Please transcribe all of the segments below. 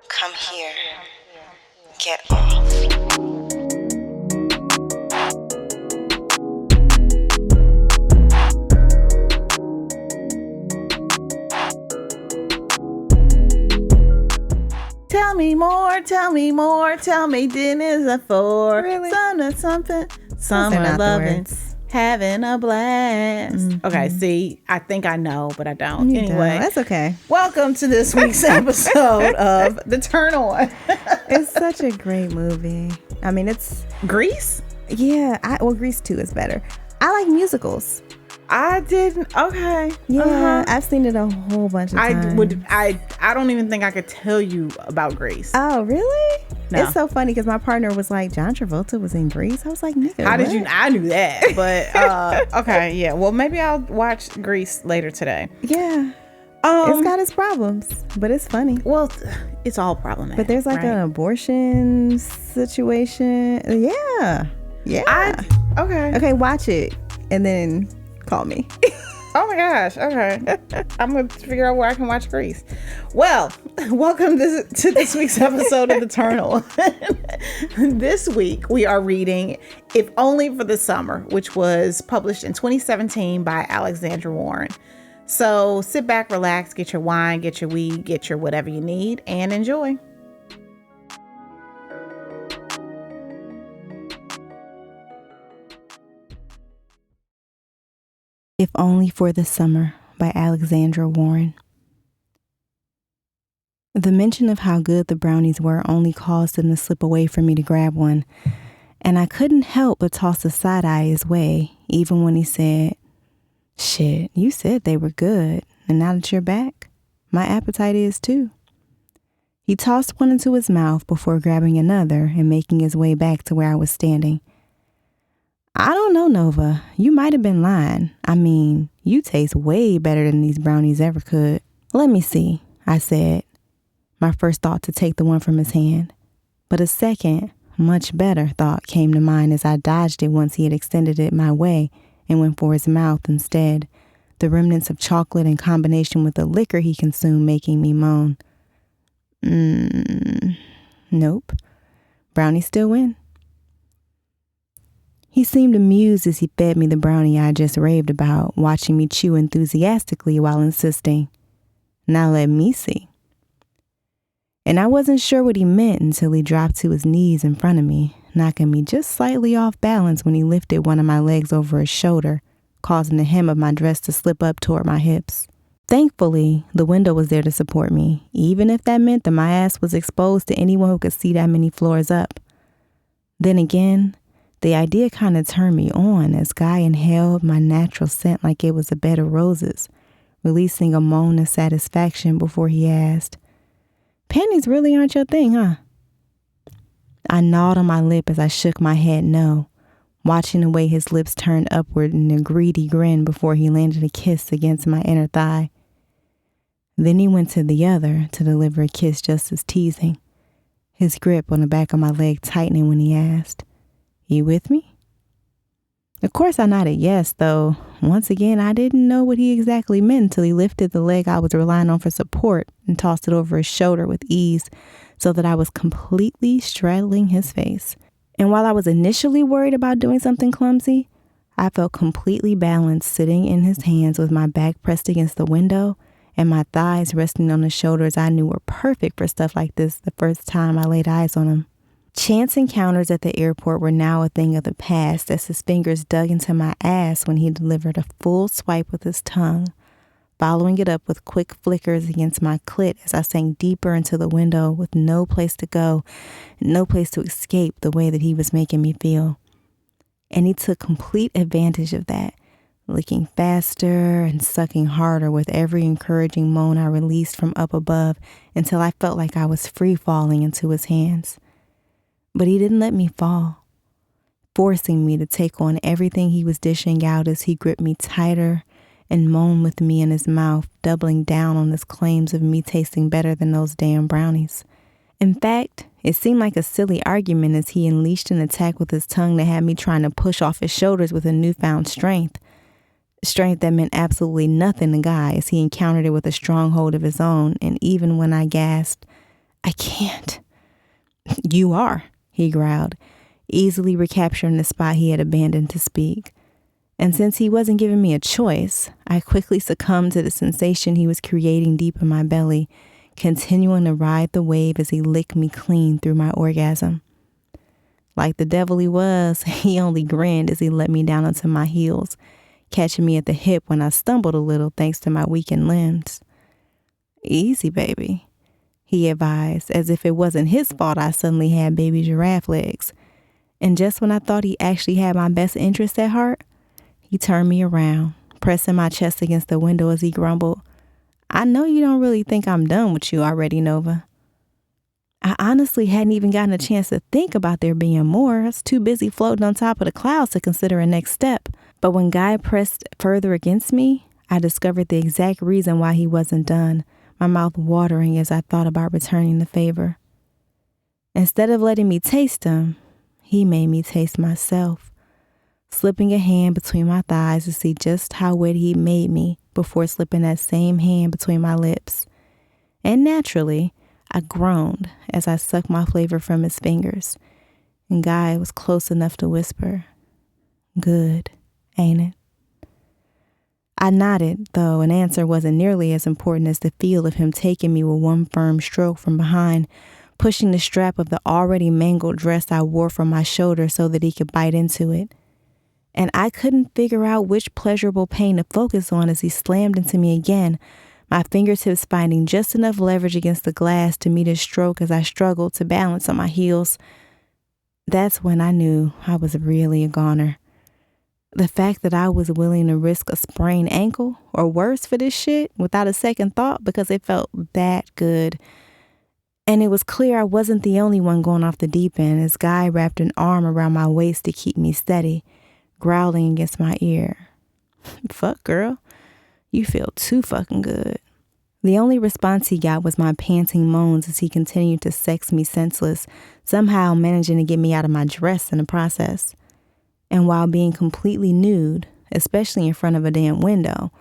Come here. Get off. Tell me more, tell me more, tell me dinner's a for. Really? Something, Those are summer not the loving, words. having a blast. Mm-hmm. Okay, see, I think I know, but I don't. You Anyway, don't. That's okay. welcome to this week's episode of The Turn On. It's such a great movie. I mean, it's, Grease? yeah, Grease 2 is better. I like musicals. I didn't. Okay. Yeah, I've seen it a whole bunch of times. I don't even think I could tell you about Grease. Oh, really? No. It's so funny because my partner was like, John Travolta was in Grease. I was like, nigga, How did what? you? I knew that, but okay, yeah. Well, maybe I'll watch Grease later today. Yeah. It's got its problems, but it's funny. Well, it's all problematic. But there's like right? an abortion situation. Yeah. Yeah. Okay. Watch it and then call me. Oh my gosh. Okay. I'm going to figure out where I can watch Grease. Well, welcome to this week's episode of The Turn On. This week we are reading If Only for the Summer, which was published in 2017 by Alexandra Warren. So sit back, relax, get your wine, get your weed, get your whatever you need, and enjoy. If Only for the Summer by Alexandra Warren. The mention of how good the brownies were only caused him to slip away from me to grab one, and I couldn't help but toss a side eye his way, even when he said, "Shit, you said they were good, and now that you're back, my appetite is too." He tossed one into his mouth before grabbing another and making his way back to where I was standing. "I don't know, Nova. You might have been lying. I mean, you taste way better than these brownies ever could." "Let me see," I said, my first thought to take the one from his hand. But a second, much better thought came to mind as I dodged it once he had extended it my way and went for his mouth instead, the remnants of chocolate in combination with the liquor he consumed making me moan. Nope. Brownies still win. He seemed amused as he fed me the brownie I just raved about, watching me chew enthusiastically while insisting, "Now let me see." And I wasn't sure what he meant until he dropped to his knees in front of me, knocking me just slightly off balance when he lifted one of my legs over his shoulder, causing the hem of my dress to slip up toward my hips. Thankfully, the window was there to support me, even if that meant that my ass was exposed to anyone who could see that many floors up. Then again, the idea kind of turned me on as Guy inhaled my natural scent like it was a bed of roses, releasing a moan of satisfaction before he asked, "Panties really aren't your thing, huh?" I gnawed on my lip as I shook my head no, watching the way his lips turned upward in a greedy grin before he landed a kiss against my inner thigh. Then he went to the other to deliver a kiss just as teasing, his grip on the back of my leg tightening when he asked, "You with me?" Of course I nodded yes, though once again I didn't know what he exactly meant until he lifted the leg I was relying on for support and tossed it over his shoulder with ease so that I was completely straddling his face. And while I was initially worried about doing something clumsy, I felt completely balanced sitting in his hands with my back pressed against the window and my thighs resting on the shoulders I knew were perfect for stuff like this the first time I laid eyes on him. Chance encounters at the airport were now a thing of the past as his fingers dug into my ass when he delivered a full swipe with his tongue, following it up with quick flickers against my clit as I sank deeper into the window with no place to go, no place to escape the way that he was making me feel. And he took complete advantage of that, licking faster and sucking harder with every encouraging moan I released from up above until I felt like I was free falling into his hands. But he didn't let me fall, forcing me to take on everything he was dishing out as he gripped me tighter and moaned with me in his mouth, doubling down on his claims of me tasting better than those damn brownies. In fact, it seemed like a silly argument as he unleashed an attack with his tongue that had me trying to push off his shoulders with a newfound strength. Strength that meant absolutely nothing to Guy as he encountered it with a strong hold of his own, and even when I gasped, I can't. You are, he growled, easily recapturing the spot he had abandoned to speak. And since he wasn't giving me a choice, I quickly succumbed to the sensation he was creating deep in my belly, continuing to ride the wave as he licked me clean through my orgasm. Like the devil he was, he only grinned as he let me down onto my heels, catching me at the hip when I stumbled a little thanks to my weakened limbs. Easy, baby, he advised, as if it wasn't his fault I suddenly had baby giraffe legs. And just when I thought he actually had my best interest at heart, he turned me around, pressing my chest against the window as he grumbled, I know you don't really think I'm done with you already, Nova. I honestly hadn't even gotten a chance to think about there being more. I was too busy floating on top of the clouds to consider a next step. But when Guy pressed further against me, I discovered the exact reason why he wasn't done, my mouth watering as I thought about returning the favor. Instead of letting me taste him, he made me taste myself, slipping a hand between my thighs to see just how wet he made me before slipping that same hand between my lips. And naturally, I groaned as I sucked my flavor from his fingers, and Guy was close enough to whisper, Good, ain't it? I nodded, though an answer wasn't nearly as important as the feel of him taking me with one firm stroke from behind, pushing the strap of the already mangled dress I wore from my shoulder so that he could bite into it. And I couldn't figure out which pleasurable pain to focus on as he slammed into me again, my fingertips finding just enough leverage against the glass to meet his stroke as I struggled to balance on my heels. That's when I knew I was really a goner. The fact that I was willing to risk a sprained ankle or worse for this shit without a second thought because it felt that good. And it was clear I wasn't the only one going off the deep end as Guy wrapped an arm around my waist to keep me steady, growling against my ear. Fuck, girl. You feel too fucking good. The only response he got was my panting moans as he continued to sex me senseless, somehow managing to get me out of my dress in the process. And while being completely nude, especially in front of a damn window,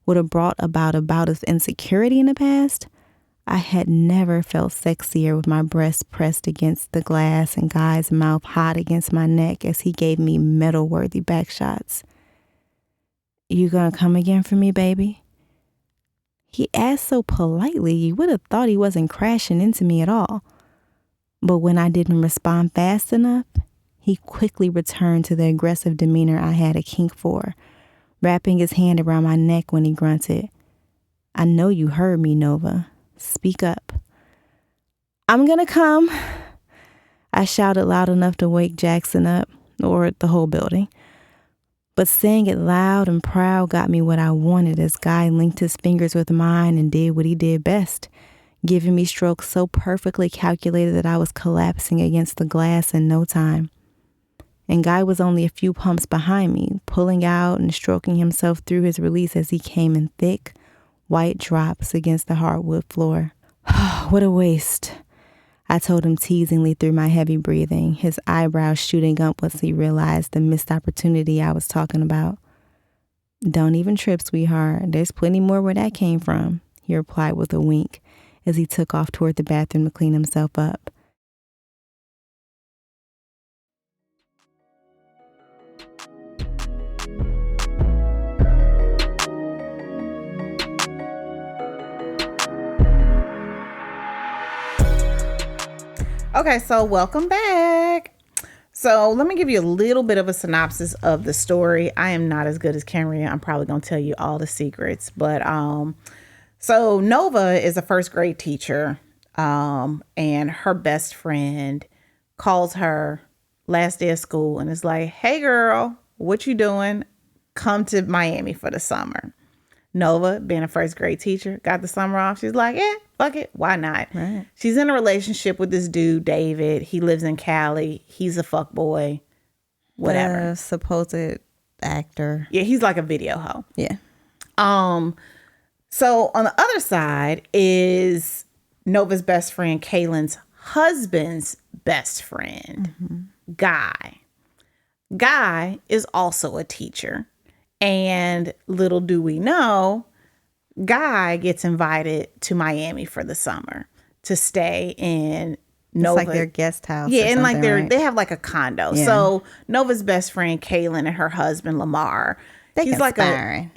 would have brought about a bout of insecurity in the past, I had never felt sexier with my breast pressed against the glass and Guy's mouth hot against my neck as he gave me medal-worthy backshots. You gonna come again for me, baby? He asked so politely you would have thought he wasn't crashing into me at all. But when I didn't respond fast enough, he quickly returned to the aggressive demeanor I had a kink for, wrapping his hand around my neck when he grunted, I know you heard me, Nova. Speak up. I'm gonna come. I shouted loud enough to wake Jackson up, or the whole building. But saying it loud and proud got me what I wanted as Guy linked his fingers with mine and did what he did best, giving me strokes so perfectly calculated that I was collapsing against the glass in no time. And Guy was only a few pumps behind me, pulling out and stroking himself through his release as he came in thick, white drops against the hardwood floor. What a waste, I told him teasingly through my heavy breathing, his eyebrows shooting up once he realized the missed opportunity I was talking about. Don't even trip, sweetheart. There's plenty more where that came from, he replied with a wink as he took off toward the bathroom to clean himself up. Okay, so welcome back. So let me give you a little bit of a synopsis of the story. I am not as good as Kenrya. I'm probably going to tell you all the secrets. But so Nova is a first grade teacher, and her best friend calls her last day of school and is like, hey, girl, what you doing? Come to Miami for the summer. Nova, being a first grade teacher, got the summer off. She's like, yeah, fuck it. Why not? Right. She's in a relationship with this dude, David. He lives in Cali. He's a fuck boy. Whatever. The supposed actor. Yeah, he's like a video hoe. Yeah. So on the other side is Nova's best friend, Kaylin's husband's best friend, Guy. Guy is also a teacher. And little do we know, Guy gets invited to Miami for the summer. to stay in It's Nova. like their guest house. Yeah, or and like something, right? they have like a condo. Yeah. So Nova's best friend Kaylin and her husband Lamar. He's like a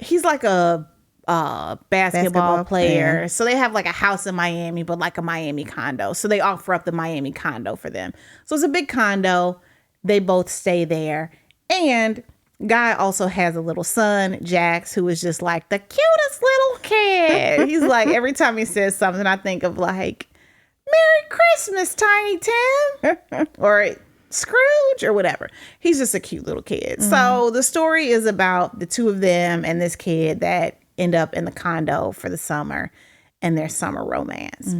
basketball player. Yeah. So they have like a house in Miami, but like a Miami condo. So they offer up the Miami condo for them. So it's a big condo. They both stay there. And Guy also has a little son, Jax, who is just like the cutest little kid. He's like, every time he says something, I think of like, Merry Christmas, Tiny Tim, or Scrooge, or whatever. He's just a cute little kid. So the story is about the two of them and this kid that end up in the condo for the summer and their summer romance.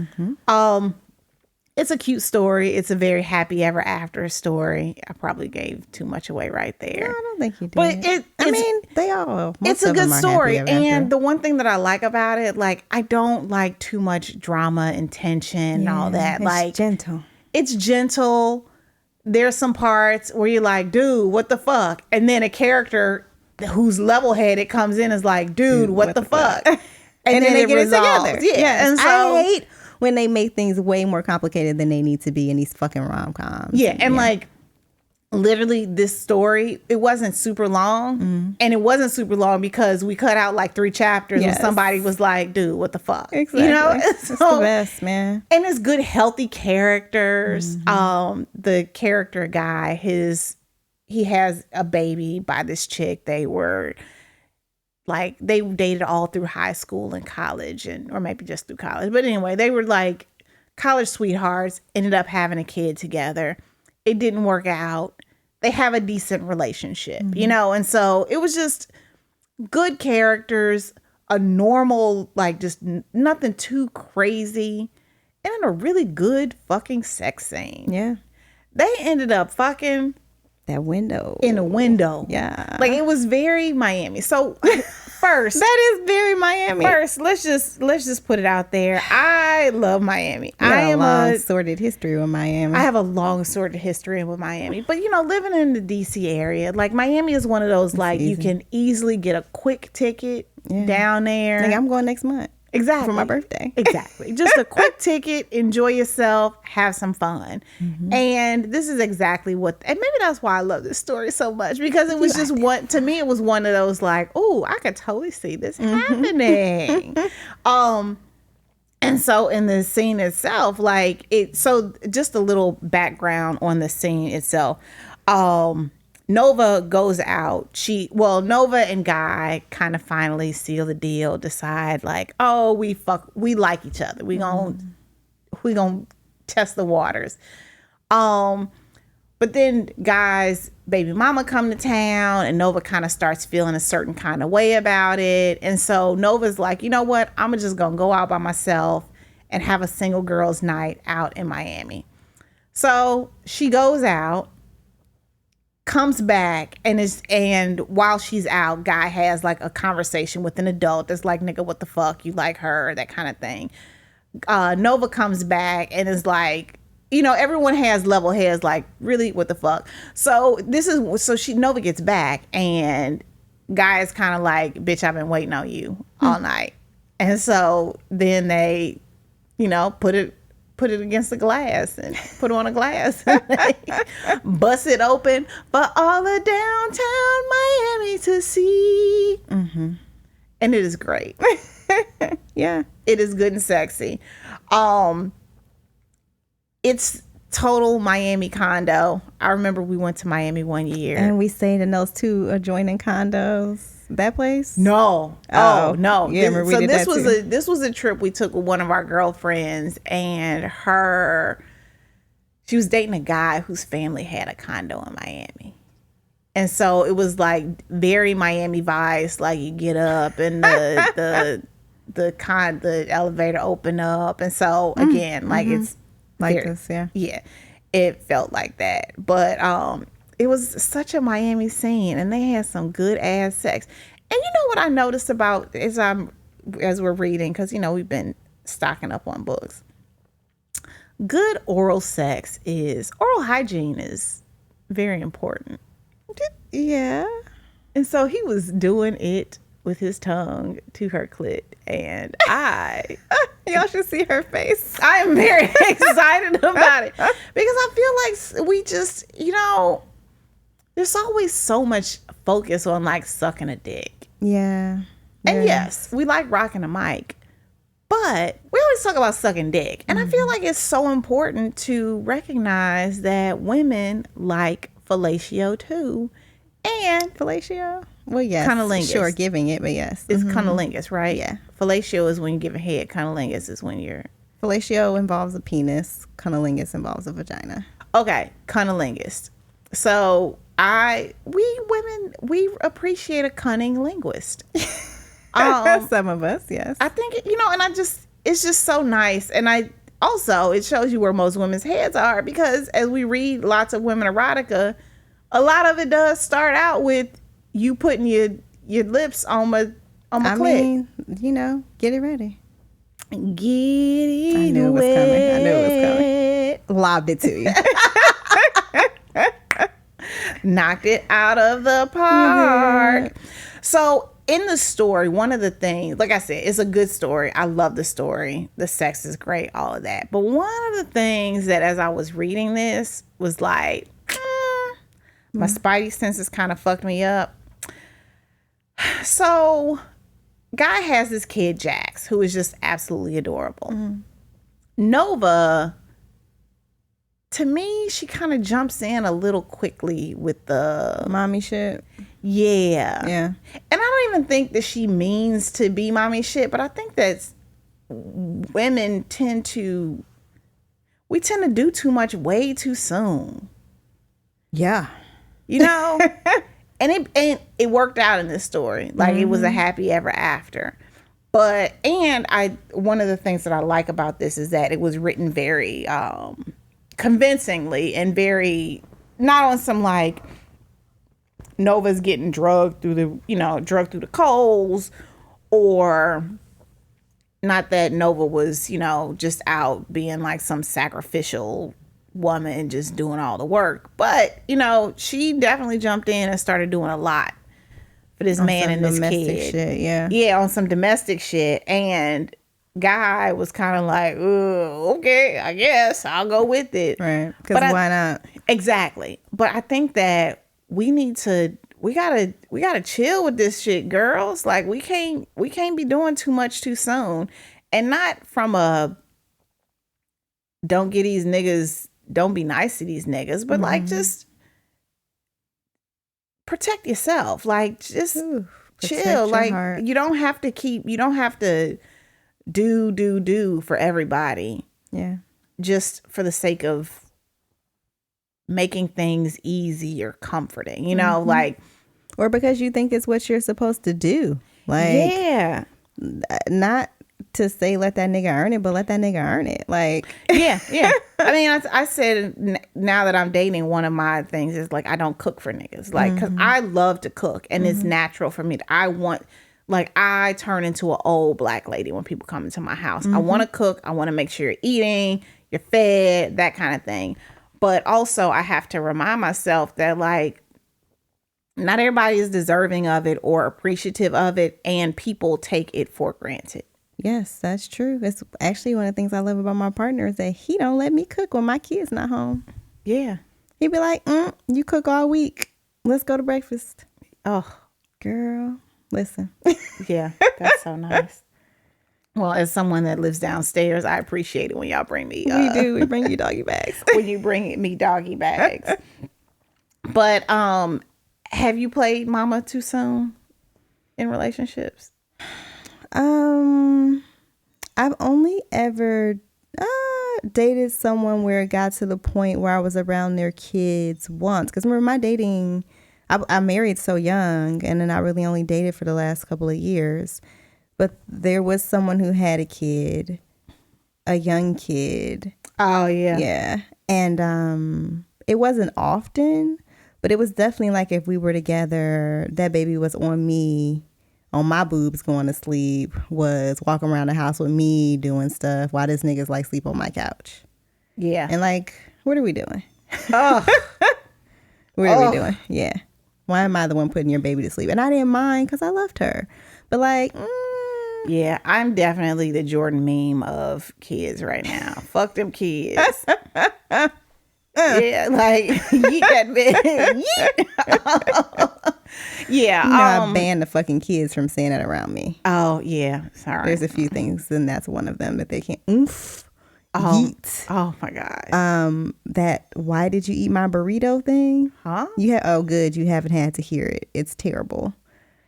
It's a cute story. It's a very happy ever after story. I probably gave too much away right there. No, I don't think you did. But they all. It's a good story. And the one thing that I like about it, like, I don't like too much drama and tension and all that. It's like, gentle. It's gentle. There's some parts where you're like, dude, what the fuck? And then a character who's level-headed comes in and is like, dude, what the fuck? And then they it get resolves. it together. Yeah. And so I hate when they make things way more complicated than they need to be in these fucking rom-coms. Yeah, and like literally this story, it wasn't super long. And it wasn't super long because we cut out like 3 chapters and somebody was like, dude, what the fuck? Exactly. You know? It's the best, man. And it's good, healthy characters. The character Guy, he has a baby by this chick. They were like, they dated all through high school and college, or maybe just through college. But anyway, they were like college sweethearts, ended up having a kid together. It didn't work out. They have a decent relationship, you know? And so it was just good characters, a normal, like just nothing too crazy, and then a really good fucking sex scene. Yeah. They ended up fucking That window. in a window. Yeah. Like it was very Miami. So first, That is very Miami. first, let's just put it out there. I love Miami. I I am am a sordid history with Miami. I have a long sordid history with Miami. But you know, living in the DC area, like Miami is one of those like you can easily get a quick ticket down there. Like, I'm going next month. Exactly. For my birthday. Exactly. Just a quick ticket, enjoy yourself, have some fun. And this is exactly what, and maybe that's why I love this story so much, because it was just to me, it was one of those like, oh, I could totally see this happening. And so in the scene itself, like so just a little background on the scene itself. Nova goes out. Nova and Guy kind of finally seal the deal, decide like, oh, we like each other. We gonna test the waters. But then Guy's baby mama come to town and Nova kind of starts feeling a certain kind of way about it. And so Nova's like, you know what? I'm just gonna go out by myself and have a single girls night out in Miami. So she goes out, comes back, and while she's out, Guy has like a conversation with an adult that's like, nigga, what the fuck, you like her, that kind of thing. Nova comes back and is like, you know, everyone has level heads, like, really, what the fuck. So Nova gets back and Guy is kind of like, bitch, I've been waiting on you all night. And so then they, you know, put it against the glass and put on a glass. Bust it open for all of downtown Miami to see. And it is great. Yeah. It is good and sexy. It's total Miami condo. I remember we went to Miami one year. And we stayed in those 2 adjoining condos. That place? No. Oh, no. Yeah, remember we did that too. This was a trip we took with one of our girlfriends, and she was dating a guy whose family had a condo in Miami. And so it was like very Miami vibes, like you get up and the elevator open up. And so again, like it's like very, this, yeah. Yeah. It felt like that. But it was such a Miami scene, and they had some good ass sex. And you know what I noticed about as we're reading, because you know we've been stocking up on books. Good oral hygiene is very important. Yeah. And so he was doing it with his tongue to her clit, and Y'all should see her face. I am very excited about it because I feel like we just, there's always so much focus on like sucking a dick. Yeah. And yes, we like rocking a mic, but we always talk about sucking dick. And I feel like it's so important to recognize that women like fellatio too. And fellatio? Well, yes. Cunnilingus. Sure, giving it, but yes. It's cunnilingus, right? Yeah. Fellatio is when you give a head. Cunnilingus is when you're... Fellatio involves a penis. Cunnilingus involves a vagina. Okay, cunnilingus. So we women, we appreciate a cunning linguist. Some of us, yes. I think, and it's just so nice. And it shows you where most women's heads are, because as we read lots of women erotica, a lot of it does start out with you putting your lips on my clit. Get it ready. Get it I knew it was coming. Lobbed it to you. Knocked it out of the park. So in the story, one of the things, like I said, it's a good story. I love the story. The sex is great, all of that. But one of the things that as I was reading this was like, my spidey senses kind of fucked me up. So guy has this kid, Jax, who is just absolutely adorable. Nova, to me, she kind of jumps in a little quickly with the mommy shit. Yeah. And I don't even think that she means to be mommy shit, but I think that women tend to do too much way too soon. Yeah. And it worked out in this story. Like it was a happy ever after. But one of the things that I like about this is that it was written very convincingly and very, not on some like Nova's getting drugged through the coals, or not that Nova was, just out being like some sacrificial woman just doing all the work, but she definitely jumped in and started doing a lot for this man and this kid. Shit, on some domestic shit. And guy was kind of like, okay, I guess I'll go with it, right? Because why not? Exactly. But I think that we gotta chill with this shit, girls. Like we can't be doing too much too soon, and not from a don't be nice to these niggas, but like just protect yourself. Like just chill. Like heart. you don't have to do for everybody. Yeah. Just for the sake of making things easy or comforting, like, or because you think it's what you're supposed to do. Like, yeah, not to say let that nigga earn it, but let that nigga earn it. Like, yeah. I mean, I said now that I'm dating, one of my things is like I don't cook for niggas, like, because I love to cook and it's natural for me. I turn into an old black lady when people come into my house. I want to cook. I want to make sure you're eating, you're fed, that kind of thing. But also I have to remind myself that like not everybody is deserving of it or appreciative of it, and people take it for granted. Yes, that's true. It's actually one of the things I love about my partner is that he don't let me cook when my kid's not home. Yeah. He'd be like, you cook all week. Let's go to breakfast. Oh, girl, listen. Yeah, that's so nice. Well, as someone that lives downstairs, I appreciate it when y'all bring me. We do. We bring you doggy bags. When you bring me doggy bags. But have you played mama too soon in relationships? I've only ever dated someone where it got to the point where I was around their kids once. Because remember, my dating, I married so young, and then I really only dated for the last couple of years. But there was someone who had a kid, a young kid. Oh, yeah. Yeah. And it wasn't often, but it was definitely like if we were together, that baby was on me, on my boobs going to sleep, was walking around the house with me doing stuff while this nigga's like sleep on my couch. Yeah. And like, what are we doing? Oh. What are we doing? Yeah. Why am I the one putting your baby to sleep? And I didn't mind because I loved her. But like, yeah, I'm definitely the Jordan meme of kids right now. Fuck them kids. Yeah, like yeet that bitch. Yeet. Yeah. you know, I banned the fucking kids from saying that around me. Oh yeah. Sorry. There's a few things, and that's one of them that they can't. Yeet. Oh my God. That why did you eat my burrito thing? Huh? Oh good, you haven't had to hear it. It's terrible.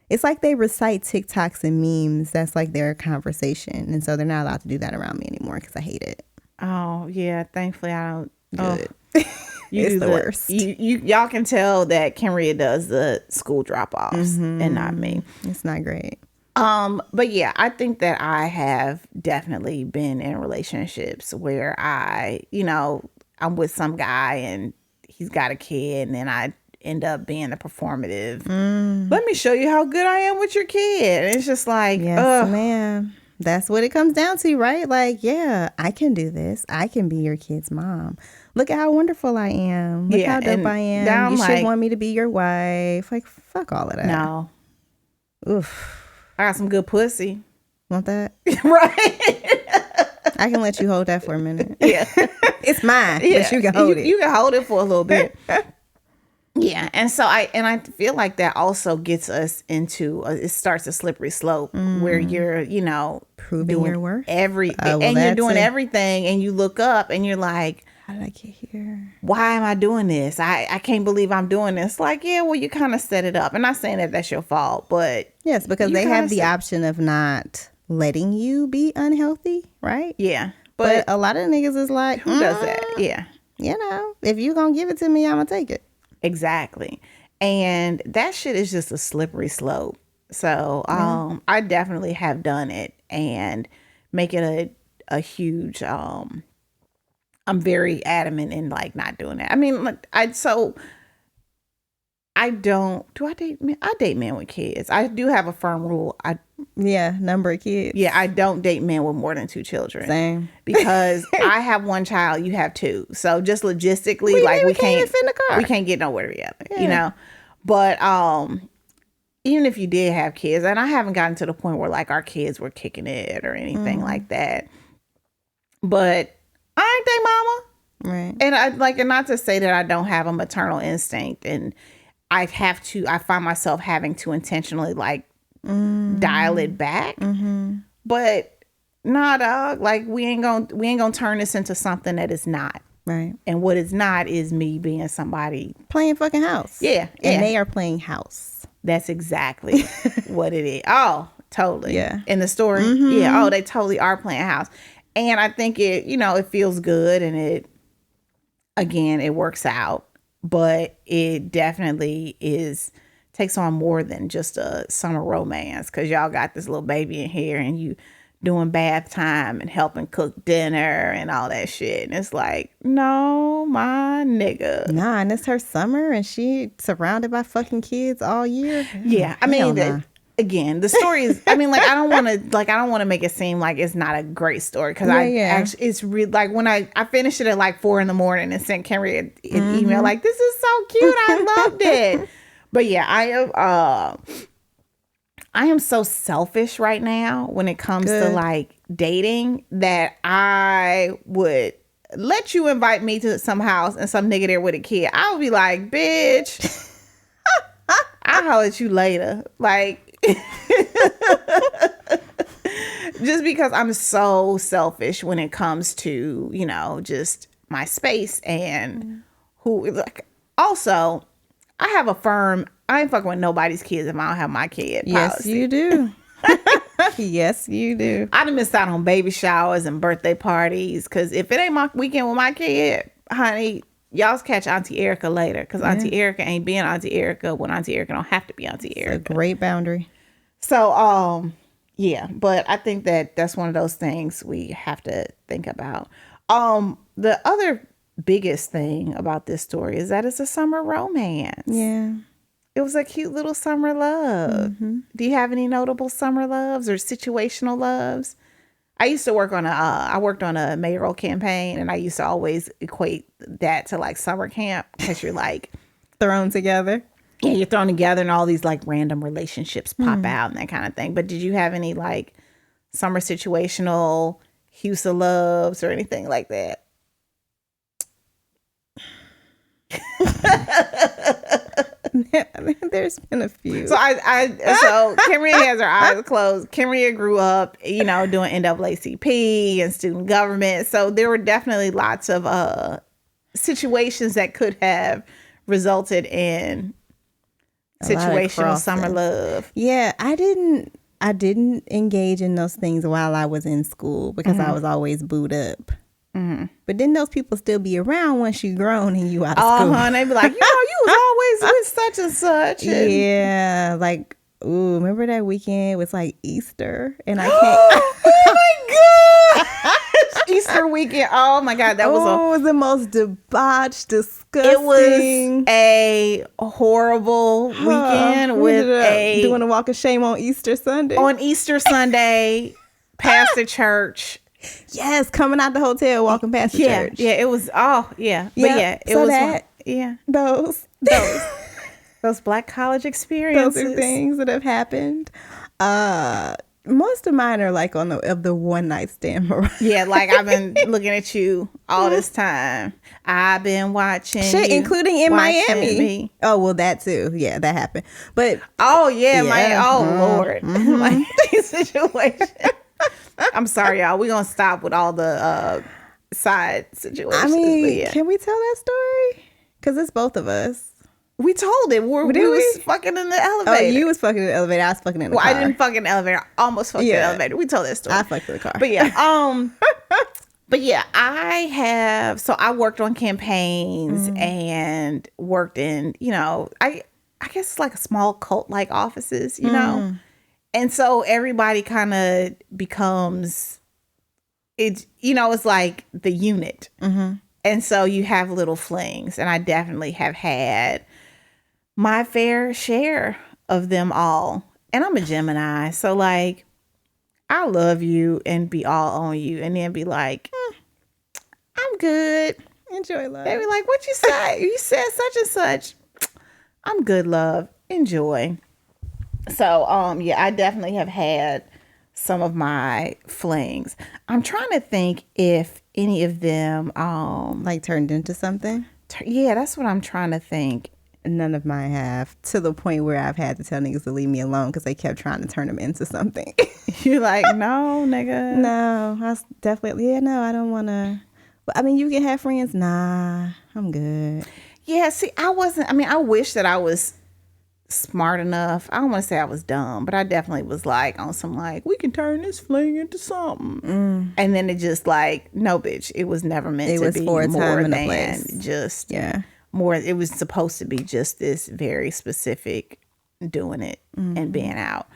It's like they recite TikToks and memes. That's like their conversation, and so they're not allowed to do that around me anymore because I hate it. Oh yeah. Thankfully, I don't. Good. You It's the worst. Y'all can tell that Kenrya does the school drop-offs and not me. It's not great. But yeah, I think that I have definitely been in relationships where I'm with some guy and he's got a kid, and then I end up being the performative. Let me show you how good I am with your kid. And it's just like, yes, ma'am. That's what it comes down to, right? Like, yeah, I can do this. I can be your kid's mom. Look at how wonderful I am. Look how dope I am. You should want me to be your wife. Like, fuck all of that. No. Oof. I got some good pussy. Want that? Right. I can let you hold that for a minute. Yeah. It's mine, but you can hold it. You can hold it for a little bit. Yeah, and so I feel like that also gets us into it starts a slippery slope where you're Proving your worth, you're doing everything, and you look up and you're like, how did I get here? Why am I doing this? I can't believe I'm doing this. Like, yeah, well, you kind of set it up, and not saying that that's your fault, but yes, because they have the option of not letting you be unhealthy, right? Yeah, but a lot of niggas is like, who does that? Yeah, if you gonna give it to me, I'm gonna take it. Exactly. And that shit is just a slippery slope. So I definitely have done it and make it a huge I'm very adamant in like not doing that. I mean, like I date men? I date men with kids. I do have a firm rule. Number of kids. Yeah, I don't date men with more than 2 children. Same. Because I have 1 child, you have 2. So just logistically, we can't fit in the car. We can't get nowhere together, But even if you did have kids, and I haven't gotten to the point where like our kids were kicking it or anything like that. But I ain't their mama. Right. And not to say that I don't have a maternal instinct, and I find myself having to intentionally like dial it back. But nah, dog, like we ain't gonna turn this into something that is not. Right. And what is not is me being somebody playing fucking house. Yeah. And they are playing house. That's exactly what it is. Oh, totally. Yeah. In the story. Yeah. Oh, they totally are playing house. And I think it, it feels good, and it works out, but it definitely takes on more than just a summer romance, because y'all got this little baby in here and you doing bath time and helping cook dinner and all that shit. And it's like, no, my nigga. Nah, and it's her summer and she surrounded by fucking kids all year. Yeah. I mean, again, the story is, I mean, like, I don't want to make it seem like it's not a great story, because actually, it's really like when I finished it at like 4 a.m. and sent Kenrya an email like, this is so cute, I loved it. But yeah, I am so selfish right now when it comes to like dating, that I would let you invite me to some house and some nigga there with a kid. I would be like, bitch, I'll holler at you later. Like, just because I'm so selfish when it comes to, just my space and who, like, also, I have a firm, I ain't fucking with nobody's kids if I don't have my kid policy. Yes, you do. Yes, you do. I done missed out on baby showers and birthday parties, because if it ain't my weekend with my kid, honey, y'all's catch Auntie Erica later, because Auntie Erica ain't being Auntie Erica when Auntie Erica don't have to be Auntie Erica. It's a great boundary. So, yeah, but I think that that's one of those things we have to think about. The other biggest thing about this story is that it's a summer romance. Yeah. It was a cute little summer love. Do you have any notable summer loves or situational loves? I used to work on I worked on a mayoral campaign, and I used to always equate that to like summer camp, because you're like thrown together. Yeah, you're thrown together and all these like random relationships pop out and that kind of thing. But did you have any like summer situational Houston loves or anything like that? There's been a few. So Kenrya has her eyes closed. Kenrya grew up, doing NAACP and student government. So there were definitely lots of situations that could have resulted in situational summer love. Yeah, I didn't engage in those things while I was in school because I was always booed up. Mm-hmm. But then those people still be around once you grown and you out of school. And they be like, you was always with such and such. And yeah, like, ooh, remember that weekend? It was like Easter, and I can't. Oh my god! Easter weekend. Oh my god, that was the most debauched, disgusting. It was a horrible weekend doing a walk of shame on Easter Sunday. On Easter Sunday, past the church. Yes, coming out the hotel, walking past the church. Yeah, it was. Oh, yeah, but it so was. That, Those Black college experiences. Those are things that have happened. Most of mine are like of the one night stand variety. Yeah, like I've been looking at you all this time. I've been watching shit, you, including in Miami. Me. Oh well, that too. Yeah, that happened. But Lord, like these situations. I'm sorry, y'all. We're gonna stop with all the side situations. I mean, can we tell that story? Because it's both of us. We told it. We was fucking in the elevator. Oh, you was fucking in the elevator. I was fucking in the car. I didn't fuck in the elevator. I almost fucked in the elevator. We told that story. I fucked in the car. But yeah, but yeah, I worked on campaigns and worked in, I guess like small cult like offices, and so everybody kind of becomes, it's like the unit. Mm-hmm. And so you have little flings, and I definitely have had my fair share of them all. And I'm a Gemini, so like I love you and be all on you, and then be like, I'm good. Enjoy love. They be like, what you say? You said such and such. I'm good, love. Enjoy. So I definitely have had some of my flings. I'm trying to think if any of them like turned into something. Yeah, that's what I'm trying to think. None of mine have, to the point where I've had to tell niggas to leave me alone because they kept trying to turn them into something. You're like, no, nigga. No, I was definitely, no, I don't want to. I mean, you can have friends. Nah, I'm good. Yeah, see, I wish that I was smart enough. I don't want to say I was dumb, but I definitely was like on some like, we can turn this fling into something. And then it just like, no, bitch, it was never meant to be more than just more. It was supposed to be just this very specific doing it and being out.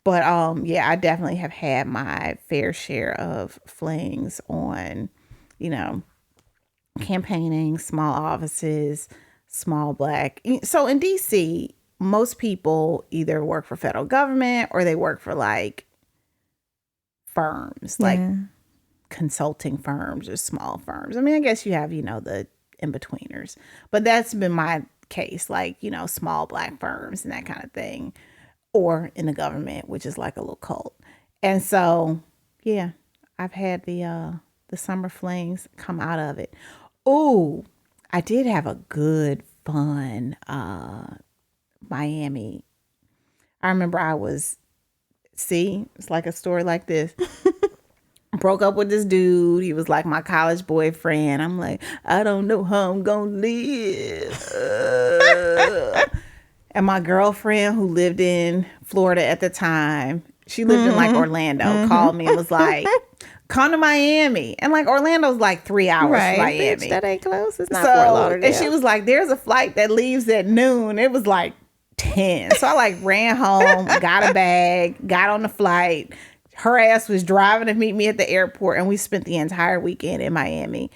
But I definitely have had my fair share of flings on, campaigning, small offices, small Black. So in DC, most people either work for federal government or they work for like firms, like consulting firms or small firms. I mean, I guess you have, the in-betweeners, but that's been my case, like, small Black firms and that kind of thing, or in the government, which is like a little cult. And so, yeah, I've had the summer flings come out of it. Oh, I did have a good, fun, Miami. I remember it's like a story like this. Broke up with this dude. He was like my college boyfriend. I'm like, I don't know how I'm gonna live. And my girlfriend, who lived in Florida at the time, she lived in like Orlando, called me and was like, come to Miami. And like Orlando's like 3 hours from Miami. Bitch, that ain't close. It's not Fort Lauderdale. And she was like, there's a flight that leaves at noon. It was like 10. So I like ran home, got a bag, got on the flight. Her ass was driving to meet me at the airport, and we spent the entire weekend in Miami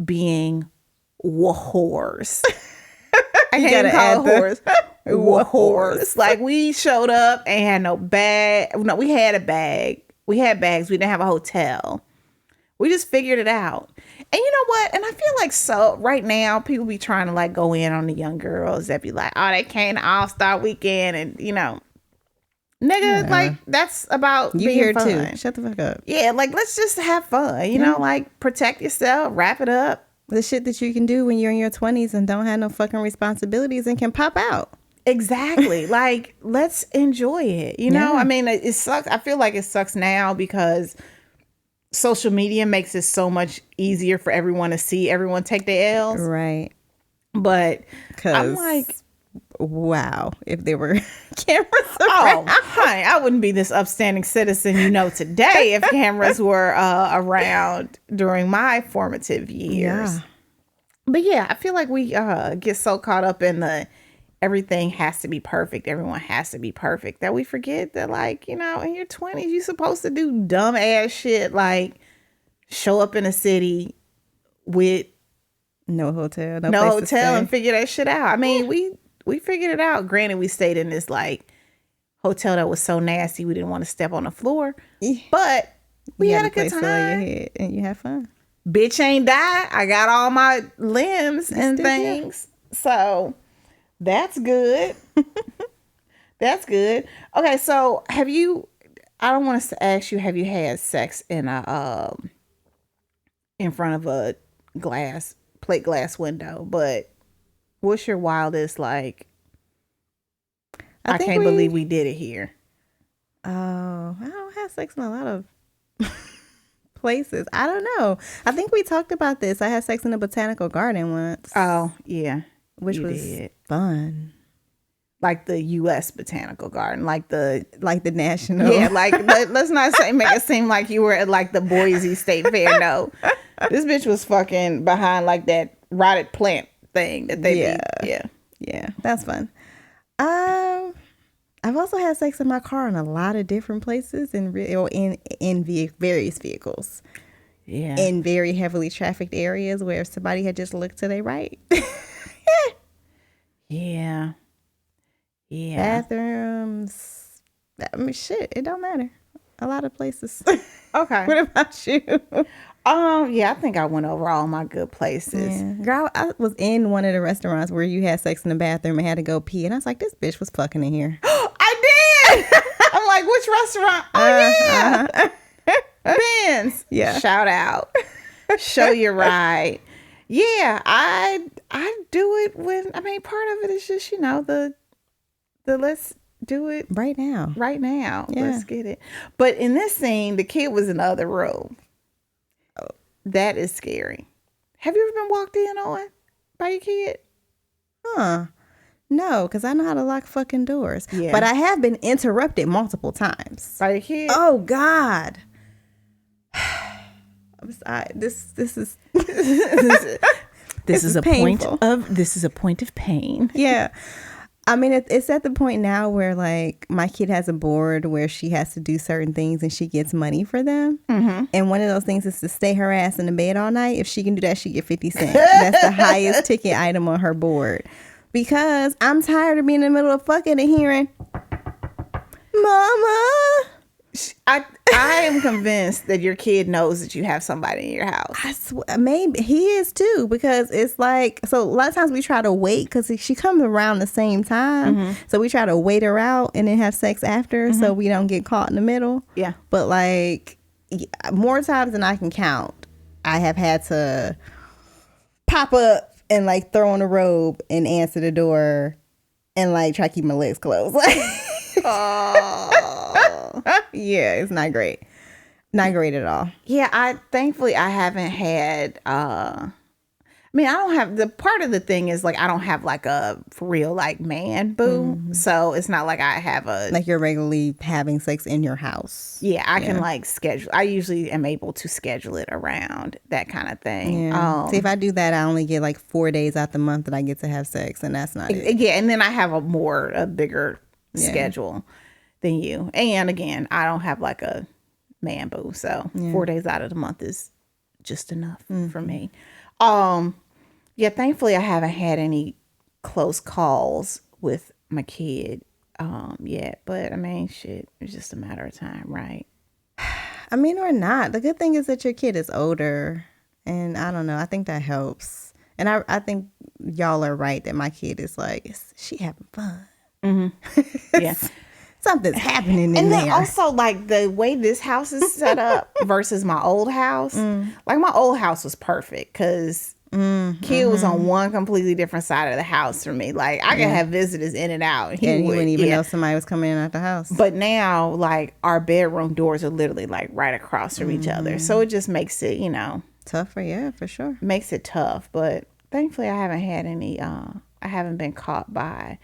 being whores. I can't call it whores. Like, we showed up and had no bag. No, we had a bag. We had bags. We didn't have a hotel. We just figured it out. And you know what? And I feel like so right now people be trying to like go in on the young girls that be like, oh, they came to All-Star Weekend, and nigga, like that's about You being here fun. too. Shut the fuck up. Yeah, like let's just have fun. You know, like protect yourself, wrap it up. The shit that you can do when you're in your 20s and don't have no fucking responsibilities and can pop out. Exactly. Like, let's enjoy it. You know, Yeah. I mean, it sucks. I feel like it sucks now because social media makes it so much easier for everyone to see everyone take their L's. Right. But I'm Because, like, wow, if there were cameras oh, around. honey, I wouldn't be this upstanding citizen today if cameras were around during my formative years. Yeah. But yeah, I feel like we get so caught up in the everything has to be perfect, everyone has to be perfect, that we forget that, like, in your 20s, you're supposed to do dumb ass shit like show up in a city with No hotel. No no place to hotel stay. and figure that shit out. I mean, we figured it out. Granted, we stayed in this like hotel that was so nasty we didn't want to step on the floor, but we You had a a good place to lay your time. head and you have fun. Bitch ain't died. I got all my limbs and still here. things. So that's good. That's good. Okay, so I don't want us to ask you, have you had sex in front of a plate glass window, but what's your wildest, like, I think can't believe we did it here? Oh, I don't have sex in a lot of places. I don't know. I think we talked about this. I had sex in a botanical garden once. Oh, yeah. Which you was did. fun. Like the U.S. Botanical Garden, like the national. Yeah, like let's not make it seem like you were at like the Boise State Fair. No, this bitch was fucking behind like that rotted plant thing that they Yeah, that's fun. I've also had sex in my car in a lot of different places in various vehicles. Yeah. In very heavily trafficked areas where somebody had just looked to their right. Yeah. Yeah. Bathrooms. I mean, shit, it don't matter. A lot of places. Okay. What about you? Yeah, I think I went over all my good places. Yeah. Girl, I was in one of the restaurants where you had sex in the bathroom and had to go pee, and I was like, this bitch was fucking in here. I did. I'm like, which restaurant? Oh yeah. Ben's. Yeah. Shout out. Show your ride. Yeah, I do it when, I mean, part of it is just, the let's do it Right now. Yeah. Let's get it. But in this scene, the kid was in the other room. Oh, that is scary. Have you ever been walked in on by your kid? Huh. No, because I know how to lock fucking doors. Yeah. But I have been interrupted multiple times. By your kid? Oh, God. I'm sorry. This is This is a painful. point of pain. Yeah. I mean, it's at the point now where, like, my kid has a board where she has to do certain things and she gets money for them. Mm-hmm. And one of those things is to stay her ass in the bed all night. If she can do that, she get 50 cents. That's the highest ticket item on her board. Because I'm tired of being in the middle of fucking and hearing, Mama. I am convinced that your kid knows that you have somebody in your house. I swear, maybe he is too, because it's like, so a lot of times we try to wait because she comes around the same time. Mm-hmm. So we try to wait her out and then have sex after so we don't get caught in the middle. Yeah. But like more times than I can count, I have had to pop up and like throw on a robe and answer the door and like try to keep my legs closed. Yeah, it's not great. Not great at all. Yeah, thankfully I haven't had I don't have, the part of the thing is like I don't have like a for real like man boo. Mm-hmm. So it's not like I have a like you're regularly having sex in your house. Yeah, I can like schedule. I usually am able to schedule it around that kind of thing. Yeah. See, if I do that, I only get like 4 days out the month that I get to have sex, and that's not it. Yeah, and then I have a bigger schedule than you. And again, I don't have like a man boo, so 4 days out of the month is just enough for me. Yeah, thankfully I haven't had any close calls with my kid yet, but I mean, shit, it's just a matter of time, right? I mean, or not. The good thing is that your kid is older And I don't know. I think that helps. And I think y'all are right that my kid is like, she having fun. Mm-hmm. Yeah. Something's happening in there. And then also, like, the way this house is set up versus my old house. Like, my old house was perfect because kid was on one completely different side of the house from me. Like, I could have visitors in and out. And he wouldn't even know somebody was coming in and out the house. But now, like, our bedroom doors are literally, like, right across from each other. So it just makes it, tougher, yeah, for sure. Makes it tough. But thankfully, I haven't had any, I haven't been caught by,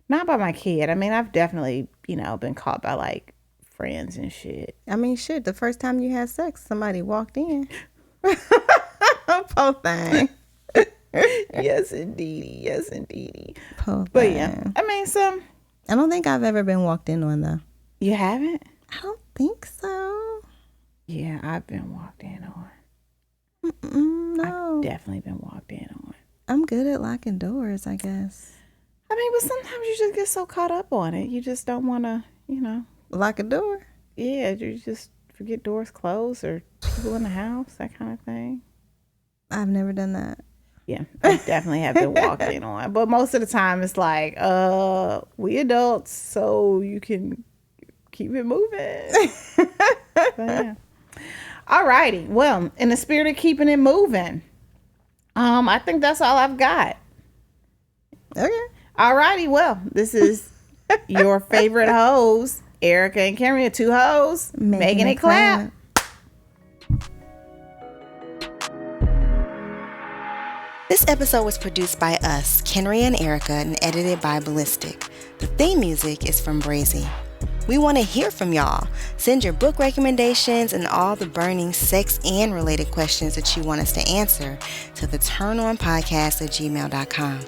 not by my kid. I mean, I've definitely, been caught by, like, friends and shit. I mean, shit, the first time you had sex, somebody walked in. Poor thing. Yes, indeedy. Yes, indeedy. Poor thing. But yeah, I mean, I don't think I've ever been walked in on, though. You haven't? I don't think so. Yeah, I've been walked in on. No. I've definitely been walked in on. I'm good at locking doors, I guess. I mean, but sometimes you just get so caught up on it. You just don't want to, Lock a door? Yeah, you just forget doors closed or people in the house, that kind of thing. I've never done that. Yeah, I definitely have been walked in on. But most of the time it's like, we adults, so you can keep it moving. But yeah. All righty. Well, in the spirit of keeping it moving, I think that's all I've got. Okay. All righty. Well, this is your favorite hoes, Erica and Kenrya, two hoes, making it clap. This episode was produced by us, Kenrya and Erica, and edited by Ballistic. The theme music is from Brazy. We want to hear from y'all. Send your book recommendations and all the burning sex and related questions that you want us to answer to theturnonpodcast@gmail.com.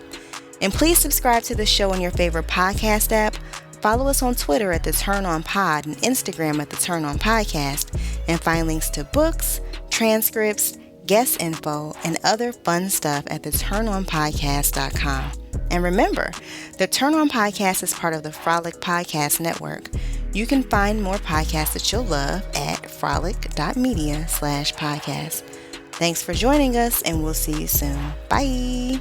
And please subscribe to the show on your favorite podcast app. Follow us on Twitter at The Turn On Pod and Instagram at The Turn On Podcast. And find links to books, transcripts, guest info, and other fun stuff at theturnonpodcast.com. And remember, the Turn On Podcast is part of the Frolic Podcast Network. You can find more podcasts that you'll love at frolic.media/podcast. Thanks for joining us, and we'll see you soon. Bye.